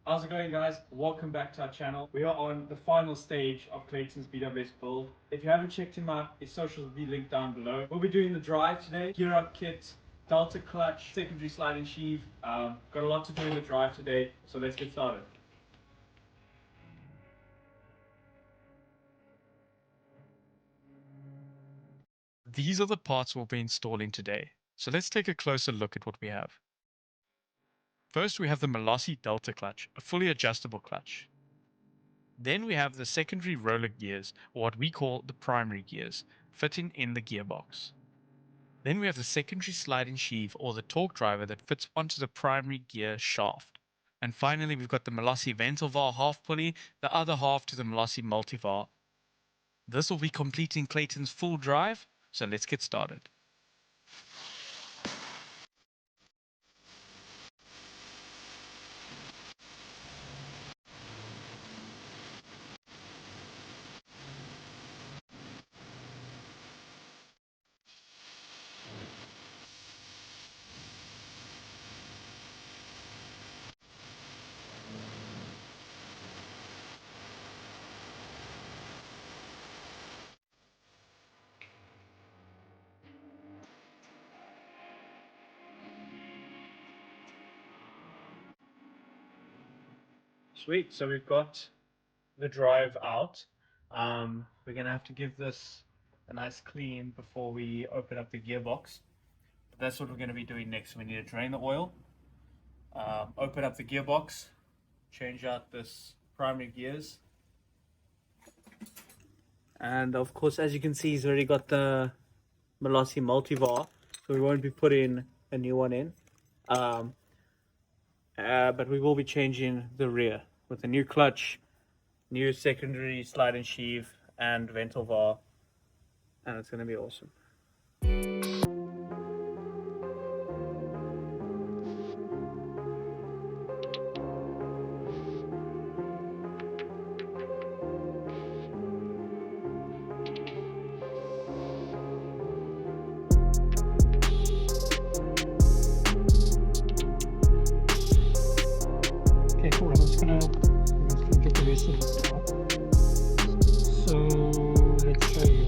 How's it going, guys? Welcome back to our channel. We are on the final stage of Clayton's BWS build. If you haven't checked him out, his socials will be linked down below. We'll be doing the drive today, gear up kit, delta clutch, secondary sliding sheave. Got a lot to do in the drive today, so let's get started. These are the parts we'll be installing today, so let's take a closer look at what we have. First, we have the Malossi Delta clutch, a fully adjustable clutch. Then we have the secondary roller gears, or what we call the primary gears, fitting in the gearbox. Then we have the secondary sliding sheave, or the torque driver that fits onto the primary gear shaft. And finally, we've got the Malossi Ventilvar half pulley, the other half to the Malossi Multivar. This will be completing Clayton's full drive, so let's get started. Sweet, so we've got the drive out. We're gonna have to give this a nice clean before we open up the gearbox. But that's what we're gonna be doing next. We need to drain the oil, open up the gearbox, change out this primary gears. And of course, as you can see, he's already got the Malossi Multivar, so we won't be putting a new one in. But we will be changing the rear with a new clutch, new secondary sliding sheave, and Ventilvar, and it's going to be awesome. Cool. I'm just gonna get the rest of this out. So let's show you.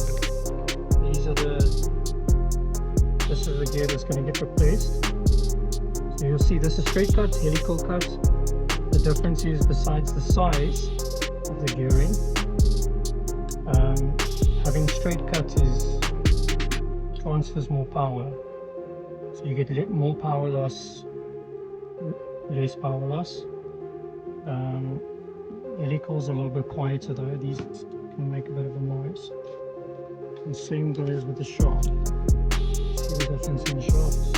This is the gear that's going to get replaced. So you'll see this is straight cuts, helical cuts. The difference is besides the size of the gearing, having straight cuts transfers more power. So you get more power loss, less power loss. Helicals are a little bit quieter though, these can make a bit of a noise. And same goes with the shaft. See the difference in the shafts.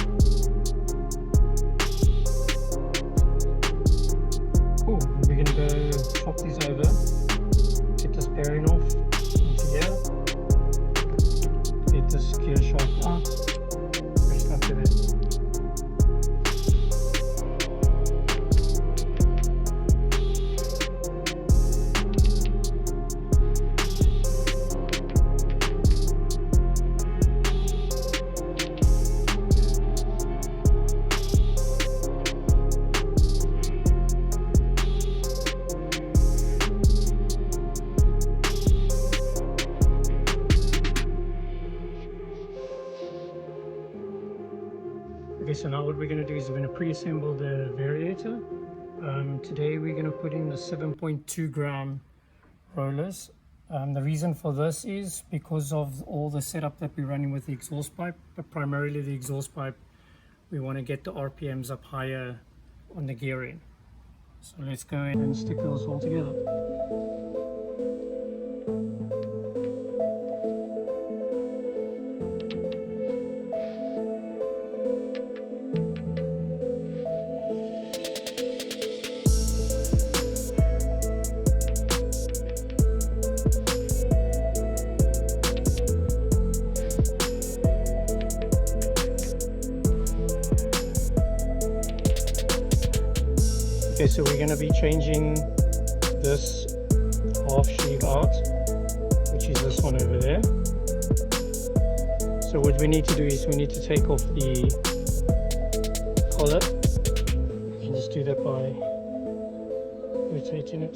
Cool, we're going to go swap these over, get this bearing off into here, get this gear shaft out, press up to there. Okay, so now what we're going to do is we're going to pre-assemble the variator. Today we're going to put in the 7.2 gram rollers. The reason for this is because of all the setup that we're running with the exhaust pipe, but primarily the exhaust pipe, we want to get the RPMs up higher on the gearing. So let's go ahead and stick those all together. Okay, so we're going to be changing this half sheave out, which is this one over there. So what we need to do is we need to take off the collar. You can just do that by rotating it.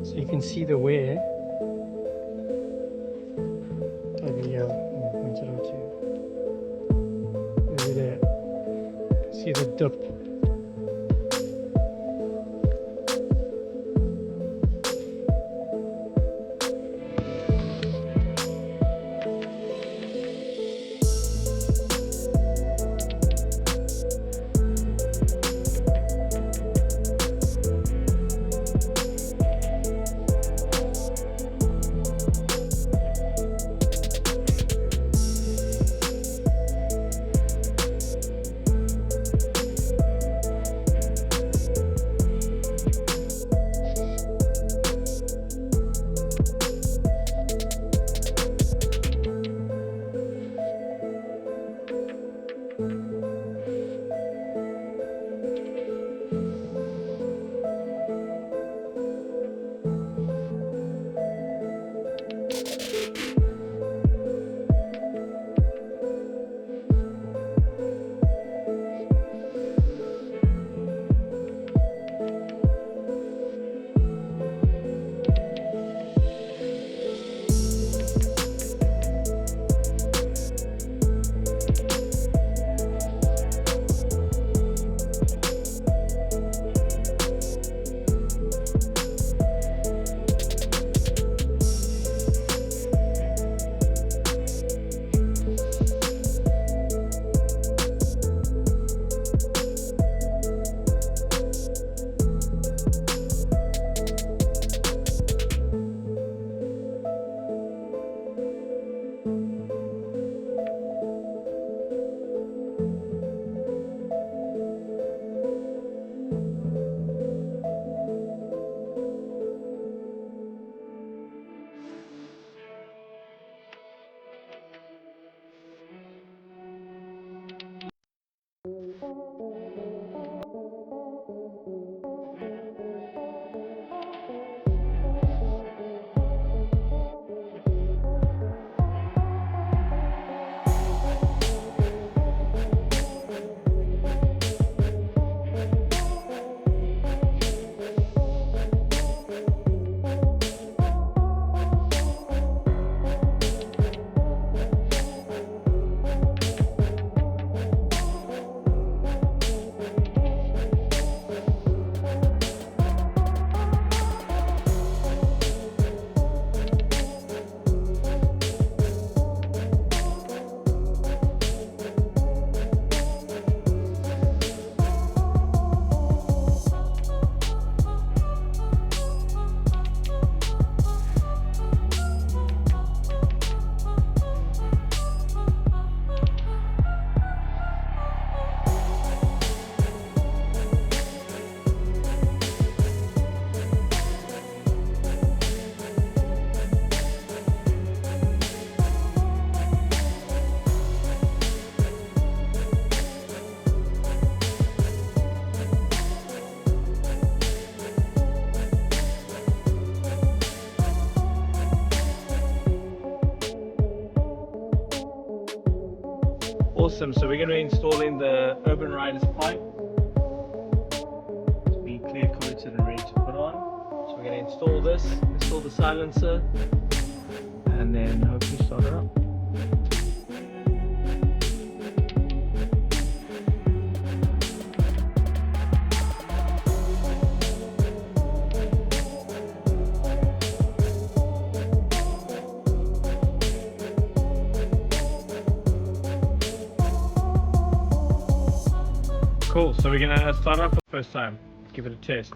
So you can see the wear over here. I'll point it out to you. Over there. See the dip. Awesome, so we're going to be installing the Urban Riders pipe. It's been clear coated and ready to put on. So we're going to install this, install the silencer, and then hopefully start it up. Cool, so we're gonna start up for the first time, give it a test.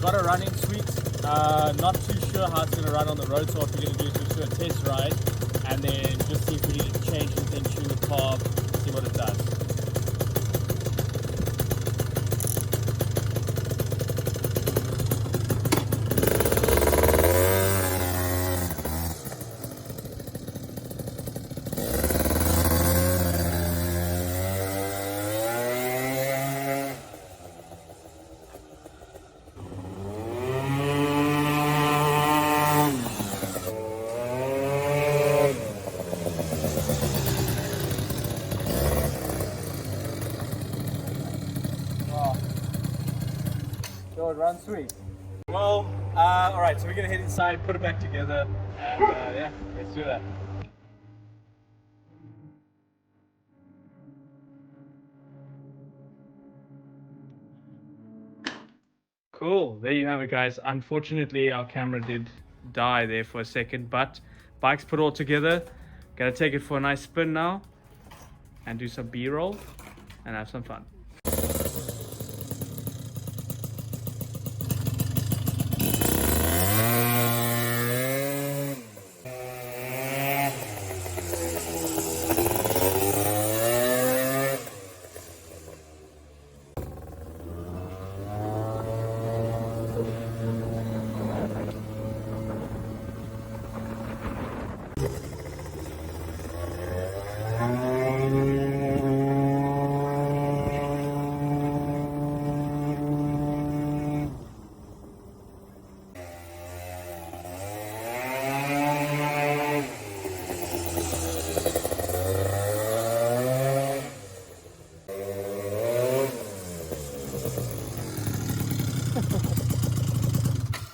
Got it running sweet. Not too sure how it's going to run on the road, so what we're going to do is just do a test ride and then just see if we need to change anything, tune the carb, see what it does. So it runs sweet. Well, alright, so we're gonna head inside, put it back together, and yeah, let's do that. Cool, there you have it, guys. Unfortunately, our camera did die there for a second, but bike's put all together. Gonna take it for a nice spin now and do some B-roll and have some fun.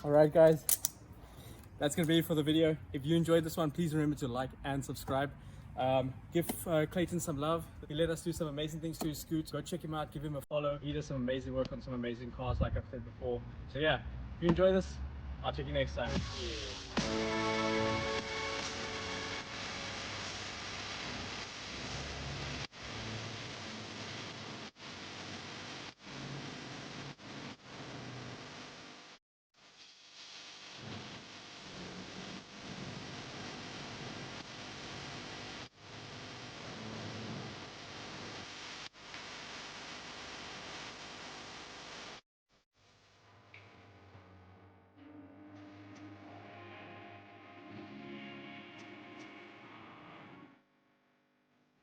Alright guys, that's going to be it for the video. If you enjoyed this one, please remember to like and subscribe. Give Clayton some love. He let us do some amazing things to his scoot. Go check him out, give him a follow. He does some amazing work on some amazing cars like I've said before. So yeah, if you enjoy this, I'll check you next time.